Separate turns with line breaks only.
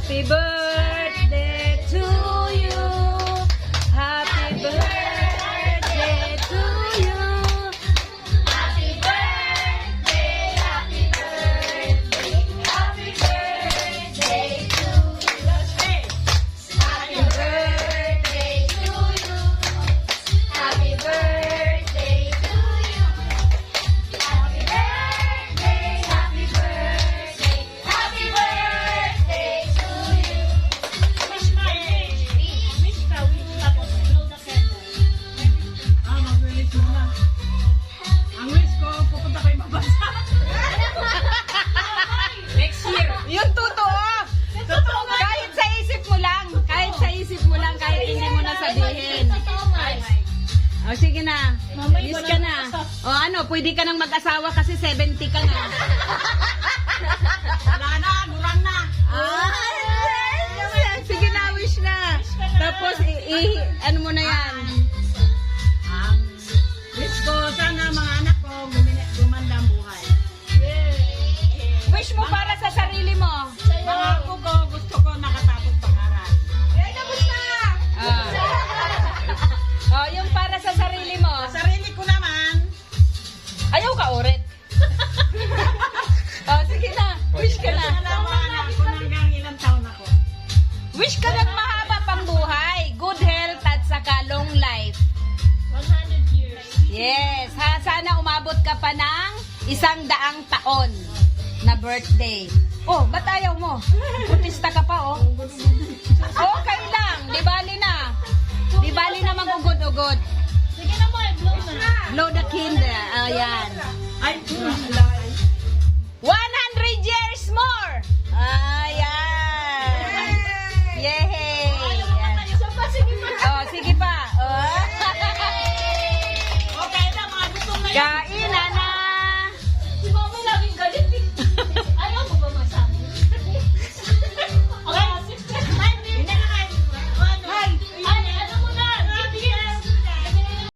Happy birthday to you. Happy birthday to you. Happy birthday, happy birthday, happy birthday to you. Happy birthday to you. Happy birthday to you. Happy birthday, happy birthday, happy birthday to you.
Wish ka, wish tapos blow the candle. Mag-wish muna. Ang wish ko, pupunta ko ibang bansa.
Next year. Yung totoo.
Totoo nga.
Kahit sa isip mo lang. Kahit sa isip mo lang. Kahit hindi mo na sabihin. O sige na. Wish ka na. O ano, pwede ka nang mag-asawa kasi 70 ka na.
Wala na, murang na.
Sige na, wish na. Tapos, ano mo na yan?
Ang wish ko, sana mga anak ko gumanda ang buhay.
Wish mo para sa sarili mo.
Mga ako ko, gusto ko nakatapos pag-aral.
Ah. Oh, yung para sa sarili mo.
Sa sarili ko naman,
Ayaw ka ulit. Oh, sige na. Wish ka na.
sana mga anak ko hanggang ilang taon ako.
Wish ka ng mahaba pang buhay. Good health at saka long life.
100 years.
Yes. Ha, sana umabot ka pa ng 100 taon na birthday. Oh, ba't ayaw mo? Protesta ka pa, oh. Okay lang. Di bali na. Di bali na magugod-ugod.
Sige na mo, blow na.
Blow the candle. Ayan.
Ay,
100 years more! Ayan! Yay!
Isa pa, sige pa.
Oh, sige pa. Oh.
Okay na, mga gusto na yun.
Kain!